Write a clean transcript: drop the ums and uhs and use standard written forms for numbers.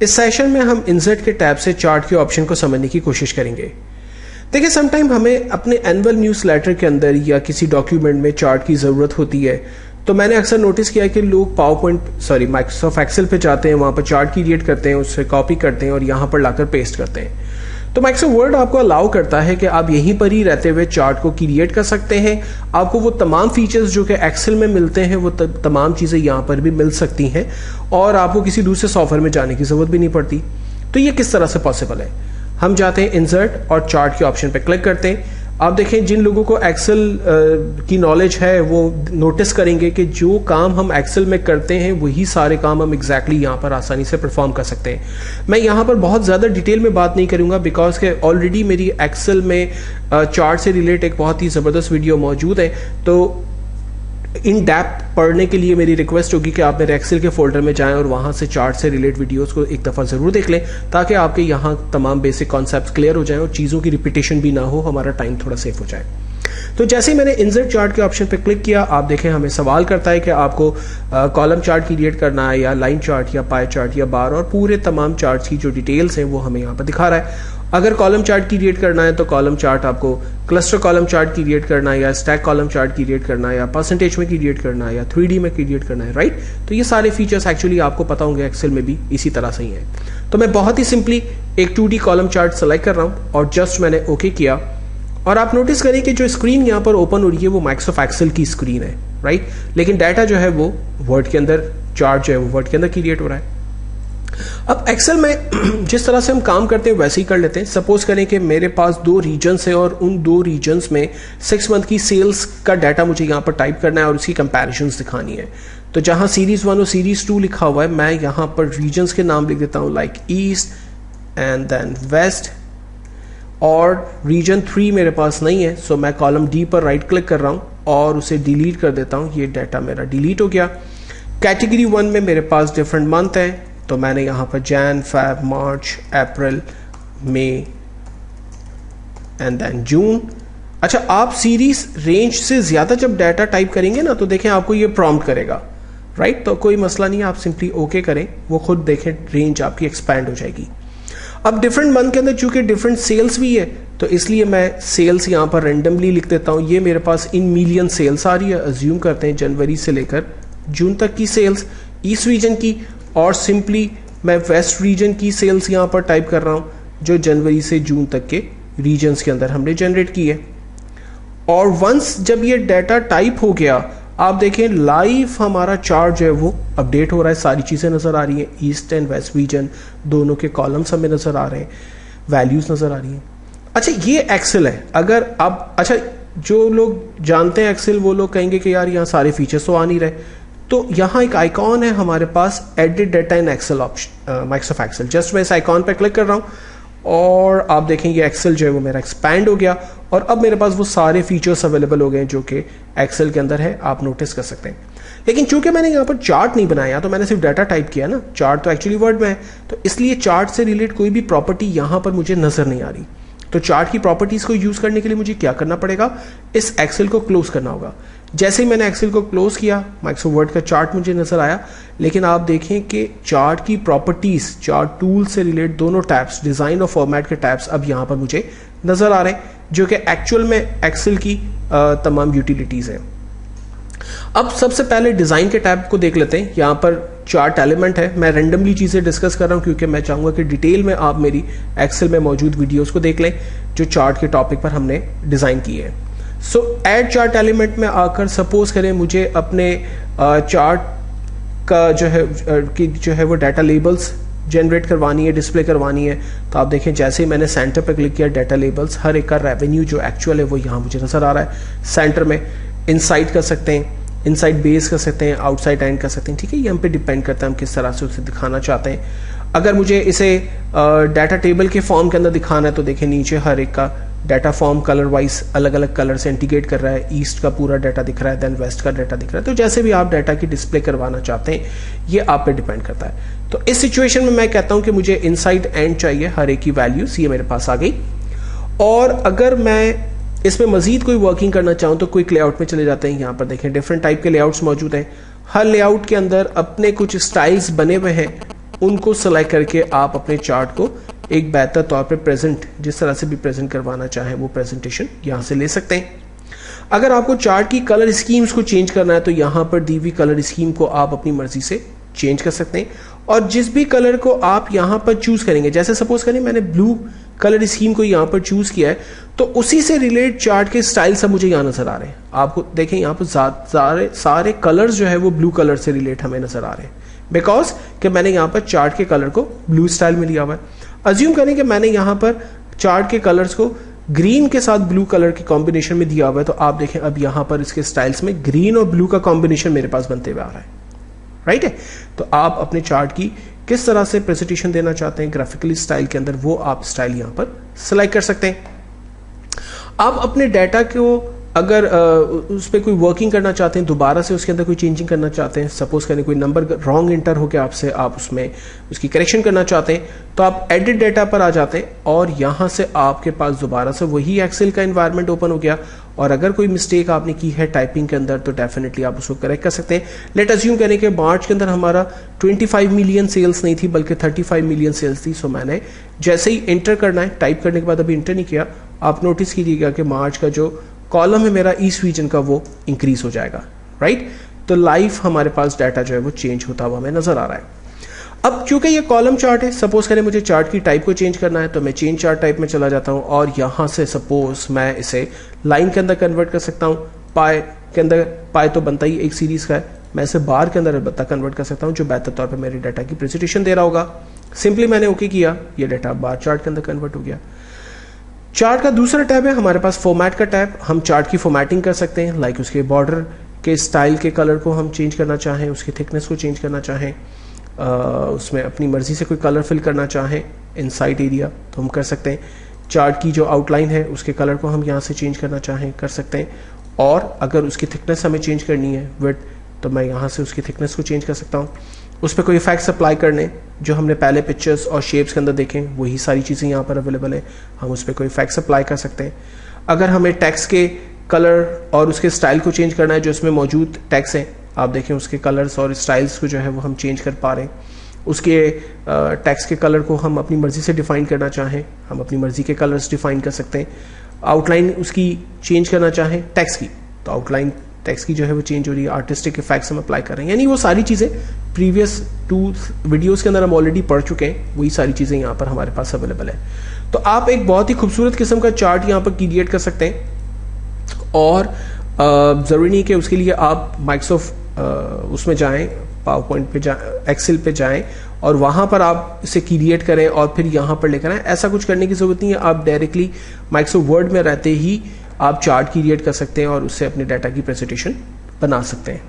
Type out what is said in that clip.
इस सेशन में हम इंसर्ट के टैब से चार्ट के ऑप्शन को समझने की कोशिश करेंगे। देखिए, समटाइम हमें अपने एनुअल न्यूज़लेटर के अंदर या किसी डॉक्यूमेंट में चार्ट की ज़रूरत होती है, तो मैंने अक्सर नोटिस किया कि लोग माइक्रोसॉफ्ट एक्सेल पे जाते हैं, वहाँ पर चार्ट क्रिएट करते हैं, उससे कॉपी करते हैं और यहाँ पर लाकर पेस्ट करते हैं। तो माइक्रोसॉफ्ट वर्ड आपको अलाउ करता है कि आप यहीं पर ही रहते हुए चार्ट को क्रिएट कर सकते हैं। आपको वो तमाम फीचर्स जो कि एक्सेल में मिलते हैं वो तमाम चीज़ें यहाँ पर भी मिल सकती हैं और आपको किसी दूसरे सॉफ्टवेयर में जाने की ज़रूरत भी नहीं पड़ती। तो ये किस तरह से पॉसिबल है? हम जाते हैं इंसर्ट और चार्ट के ऑप्शन पर क्लिक करते हैं। आप देखें, जिन लोगों को एक्सेल की नॉलेज है वो नोटिस करेंगे कि जो काम हम एक्सेल में करते हैं वही सारे काम हम एग्जैक्टली यहाँ पर आसानी से परफॉर्म कर सकते हैं। मैं यहाँ पर बहुत ज़्यादा डिटेल में बात नहीं करूँगा बिकॉज के ऑलरेडी मेरी एक्सेल में चार्ट से रिलेट एक बहुत ही ज़बरदस्त वीडियो मौजूद है। तो इन डेप्थ पढ़ने के लिए मेरी रिक्वेस्ट होगी कि आप मेरे एक्सेल के फोल्डर में जाएं और वहां से चार्ट से रिलेट वीडियोस को एक दफ़ा ज़रूर देख लें ताकि आपके यहाँ तमाम बेसिक कॉन्सेप्ट्स क्लियर हो जाएं और चीज़ों की रिपीटेशन भी ना हो, हमारा टाइम थोड़ा सेफ हो जाए। तो जैसे ही मैंने इंसर्ट चार्ट के ऑप्शन पर क्लिक किया, आप देखें हमें सवाल करता है कि आपको कॉलम चार्ट क्रिएट करना है या लाइन चार्ट या पाई चार्ट या बार, और पूरे तमाम चार्ट्स की जो डिटेल्स हैं वो हमें यहाँ पर दिखा रहा है। अगर कॉलम चार्ट क्रिएट करना है तो कॉलम चार्ट आपको क्लस्टर कॉलम चार्ट क्रिएट करना है या स्टैक कॉलम चार्ट क्रिएट करना है या परसेंटेज में क्रिएट करना है या 3D में क्रिएट करना है, राइट? तो ये सारे फीचर्स एक्चुअली आपको पता होंगे, एक्सेल में भी इसी तरह से ही है। तो मैं बहुत ही सिंपली एक 2D कॉलम चार्ट सेलेक्ट कर रहा हूँ और जस्ट मैंने ओके किया और आप नोटिस करें कि जो स्क्रीन यहाँ पर ओपन हो रही है वो माइक्रोसॉफ्ट एक्सेल की स्क्रीन है, राइट? लेकिन डाटा जो है वो वर्ड के अंदर, चार्ट जो है वो वर्ड के अंदर क्रिएट हो रहा है। अब एक्सेल में जिस तरह से हम काम करते हैं वैसे ही कर लेते हैं। सपोज करें कि मेरे पास 2 रीजन्स हैं और उन 2 रीजन्स में 6 मंथ की सेल्स का डाटा मुझे यहाँ पर टाइप करना है और उसकी कंपैरिजंस दिखानी है। तो जहाँ सीरीज 1 और सीरीज 2 लिखा हुआ है, मैं यहाँ पर रीजन्स के नाम लिख देता हूँ, like east and then west, और रीजन 3 मेरे पास नहीं है, सो मैं कॉलम डी पर राइट क्लिक कर रहा हूँ और उसे डिलीट कर देता हूँ। ये डाटा मेरा डिलीट हो गया। कैटेगरी 1 में मेरे पास डिफरेंट मंथ है, तो मैंने यहाँ पर Jan, Feb, March, April, May and then June. अच्छा, आप सीरीज रेंज से ज़्यादा जब डाटा टाइप करेंगे ना तो देखें आपको ये प्रॉम्प्ट करेगा, राइट? तो कोई मसला नहीं, आप सिंपली ओके करें, वो खुद देखें रेंज आपकी एक्सपैंड हो जाएगी। अब डिफरेंट मंथ के अंदर चूंकि डिफरेंट सेल्स भी है तो इसलिए मैं सेल्स यहाँ पर रेंडमली लिख देता हूँ। ये मेरे पास इन मिलियन सेल्स आ रही है, अज्यूम करते हैं जनवरी से लेकर जून तक की सेल्स ईस्ट रीजन की, और सिंपली मैं वेस्ट रीजन की सेल्स यहाँ पर टाइप कर रहा हूँ जो जनवरी से जून तक के रीजन्स के अंदर हमने जनरेट की है। और वंस जब ये डाटा टाइप हो गया, आप देखें लाइव हमारा चार्ट जो है वो अपडेट हो रहा है, सारी चीज़ें नज़र आ रही हैं, ईस्ट एंड वेस्ट रीजन दोनों के कॉलम्स हमें नज़र आ रहे हैं, वैल्यूज़ नज़र आ रही हैं। अच्छा, ये एक्सेल है। अगर आप, अच्छा, जो लोग जानते हैं एक्सेल वो लोग कहेंगे कि यार यहाँ सारे फीचर्स तो आ नहीं रहे, तो यहाँ एक आइकॉन है हमारे पास, edit data in Excel option, Microsoft Excel. Just मैं इस आइकॉन पर क्लिक कर रहा हूँ और आप देखें ये एक्सेल जो है वो मेरा एक्सपैंड हो गया और अब मेरे पास वो सारे फीचर्स अवेलेबल हो गए जो कि एक्सेल के अंदर है, आप नोटिस कर सकते हैं। लेकिन चूंकि मैंने यहाँ पर चार्ट नहीं बनाया तो मैंने सिर्फ डाटा टाइप किया ना, चार्ट तो एक्चुअली वर्ड में है, तो इसलिए चार्ट से रिलेट कोई भी प्रॉपर्टी यहाँ पर मुझे नजर नहीं आ रही। तो चार्ट की प्रॉपर्टीज को यूज करने के लिए मुझे क्या करना पड़ेगा, इस एक्सेल को क्लोज करना होगा। जैसे ही मैंने एक्सेल को क्लोज किया, माइक्रोसॉफ्ट वर्ड का चार्ट मुझे नजर आया, लेकिन आप देखें कि चार्ट की प्रॉपर्टीज, चार्ट टूल से रिलेट दोनों टैब्स, डिजाइन और फॉर्मेट के टैब्स अब यहाँ पर मुझे नजर आ रहे हैं जो कि एक्चुअल में एक्सेल की तमाम यूटिलिटीज हैं। अब सबसे पहले डिजाइन के टैब को देख लेते हैं। यहाँ पर चार्ट एलिमेंट है, मैं रेंडमली चीजें डिस्कस कर रहा हूँ क्योंकि मैं चाहूंगा कि डिटेल में आप मेरी एक्सेल में मौजूद वीडियोस को देख लें जो चार्ट के टॉपिक पर हमने डिजाइन की है। सो ऐड चार्ट एलिमेंट में आकर सपोज करें मुझे अपने चार्ट का जो है वो डाटा लेबल्स जनरेट करवानी है, डिस्प्ले करवानी है। तो आप देखें जैसे ही मैंने सेंटर पर क्लिक किया, डाटा लेबल्स हर एक का रेवेन्यू जो एक्चुअल है वो यहाँ मुझे नजर आ रहा है। सेंटर में इनसाइड कर सकते हैं, इनसाइड बेस कर सकते हैं, आउटसाइड एंड कर सकते हैं, ठीक है? ये हम पे डिपेंड करता है हम किस तरह से उसे दिखाना चाहते हैं। अगर मुझे इसे डाटा टेबल के फॉर्म के अंदर दिखाना है तो देखें नीचे हर एक का डाटा फॉर्म कलर वाइज अलग अलग कलर से इंडिकेट कर रहा है। ईस्ट का पूरा डाटा दिख रहा है, देन वेस्ट का डाटा दिख रहा है। तो जैसे भी आप डाटा की डिस्प्ले करवाना चाहते हैं ये आप पे डिपेंड करता है। तो इस सिचुएशन में मैं कहता हूं कि मुझे इनसाइड एंड चाहिए, हर एक की वैल्यूज ये मेरे पास आ गई। और अगर मैं इसमें मजीद कोई वर्किंग करना चाहूँ तो क्विक लेआउट में चले जाते हैं। यहाँ पर देखें डिफरेंट टाइप के लेआउट्स मौजूद हैं। हर लेआउट के अंदर अपने कुछ स्टाइल्स बने हुए हैं उनको सेलेक्ट करके आप अपने चार्ट को एक बेहतर तौर पे प्रेजेंट, जिस तरह से भी प्रेजेंट करवाना चाहें वो प्रेजेंटेशन यहां से ले सकते हैं। अगर आपको चार्ट की कलर स्कीम्स को चेंज करना है तो यहां पर दी हुई कलर स्कीम को आप अपनी मर्जी से चेंज कर सकते हैं, और जिस भी कलर को आप यहां पर चूज करेंगे, जैसे सपोज करें मैंने ब्लू कलर स्कीम को यहां पर चूज किया है, तो उसी से रिलेटेड चार्ट के स्टाइल सब मुझे यहां नजर आ रहे हैं। आपको देखें यहां पर सारे कलर्स जो है वो ब्लू कलर से रिलेट हमें नजर आ रहे हैं, बिकॉज कि मैंने यहां पर चार्ट के कलर को ब्लू स्टाइल में लिया हुआ है। अज्यूम करें कि मैंने यहां पर चार्ट के कलर्स को ग्रीन के साथ ब्लू कलर के कॉम्बिनेशन में दिया हुआ है, तो आप देखें अब यहां पर इसके स्टाइल्स में ग्रीन और ब्लू का कॉम्बिनेशन मेरे पास बनते हुए आ रहा है, राइट है। तो आप अपने चार्ट की किस तरह से प्रेजेंटेशन देना चाहते हैं ग्राफिकली स्टाइल के अंदर, वो आप स्टाइल यहां पर सिलेक्ट कर सकते हैं। आप अपने डाटा को अगर उस पर कोई वर्किंग करना चाहते हैं, दोबारा से उसके अंदर कोई चेंजिंग करना चाहते हैं, सपोज करें कोई नंबर रॉन्ग इंटर हो गया आपसे, आप उसमें उसकी करेक्शन करना चाहते हैं, तो आप एडिट डाटा पर आ जाते हैं और यहां से आपके पास दोबारा से वही एक्सेल का एनवायरनमेंट ओपन हो गया। और अगर कोई मिस्टेक आपने की है टाइपिंग के अंदर तो डेफिनेटली आप उसको करेक्ट कर सकते हैं। लेट अज्यूम करें कि मार्च के अंदर हमारा 25 मिलियन सेल्स नहीं थी बल्कि 35 मिलियन सेल्स थी। सो मैंने जैसे ही एंटर करना है, टाइप करने के बाद अभी एंटर नहीं किया, आप नोटिस कीजिएगा कि मार्च का जो कॉलम है मेरा ईस्ट रीजन का वो इंक्रीज हो जाएगा, राइट। तो लाइव हमारे पास डाटा जो है वो चेंज होता हुआ हमें नजर आ रहा है। अब चूंकि ये कॉलम चार्ट है, सपोज करें मुझे चार्ट की टाइप को चेंज करना है, तो मैं चेंज चार्ट टाइप में चला जाता हूं और यहां से सपोज मैं इसे लाइन के अंदर कन्वर्ट कर सकता हूं। पाए के अंदर, पाए तो बनता ही एक सीरीज का है, मैं इसे बार के अंदर अलबत्ता कन्वर्ट कर सकता हूं जो बेहतर तौर पर मेरे डाटा की प्रेजेंटेशन दे रहा होगा। सिंपली मैंने ओके किया, ये डाटा बार चार्ट के अंदर कन्वर्ट हो गया। चार्ट का दूसरा टैब है हमारे पास फॉर्मेट का टैब। हम चार्ट की फॉर्मेटिंग कर सकते हैं, लाइक उसके बॉर्डर के स्टाइल के कलर को हम चेंज करना चाहें, उसकी थिकनेस को चेंज करना चाहें, उसमें अपनी मर्जी से कोई कलर फिल करना चाहें इनसाइड एरिया तो हम कर सकते हैं। चार्ट की जो आउटलाइन है उसके कलर को हम यहाँ से चेंज करना चाहें कर सकते हैं, और अगर उसकी थिकनेस हमें चेंज करनी है विड्थ, तो मैं यहाँ से उसकी थिकनेस को चेंज कर सकता हूँ। उस पर कोई इफेक्ट्स अप्लाई करने जो हमने पहले पिक्चर्स और शेप्स के अंदर देखें वही सारी चीज़ें यहाँ पर अवेलेबल है, हम उस पर कोई इफेक्ट्स अप्लाई कर सकते हैं। अगर हमें टेक्स्ट के कलर और उसके स्टाइल को चेंज करना है, जो इसमें मौजूद टेक्स्ट हैं आप देखें उसके कलर्स और स्टाइल्स को जो है वो हम चेंज कर पा रहे हैं। उसके टेक्स्ट के कलर को हम अपनी मर्जी से डिफाइन करना चाहें, हम अपनी मर्जी के कलर्स डिफाइन कर सकते हैं। आउटलाइन उसकी चेंज करना चाहें टेक्स्ट की, तो आउटलाइन टेक्स्ट की जो है वो चेंज हो रही है। आर्टिस्टिक इफेक्ट्स हम अप्लाई कर रहे हैं, यानी वो सारी चीज़ें प्रीवियस 2 वीडियोस के अंदर हम ऑलरेडी पढ़ चुके हैं, वही सारी चीज़ें यहाँ पर हमारे पास अवेलेबल है। तो आप एक बहुत ही खूबसूरत किस्म का चार्ट यहाँ पर क्रिएट कर सकते हैं, और ज़रूरी नहीं कि उसके लिए आप माइक्रोसॉफ्ट उसमें जाएं, पावर पॉइंट पे जाएं, एक्सेल पे जाएं और वहां पर आप इसे क्रिएट करें और फिर यहां पर लेकर आएं। ऐसा कुछ करने की जरूरत नहीं है, आप डायरेक्टली माइक्रोसॉफ्ट वर्ड में रहते ही आप चार्ट क्रिएट कर सकते हैं और उससे अपने डाटा की प्रेजेंटेशन बना सकते हैं।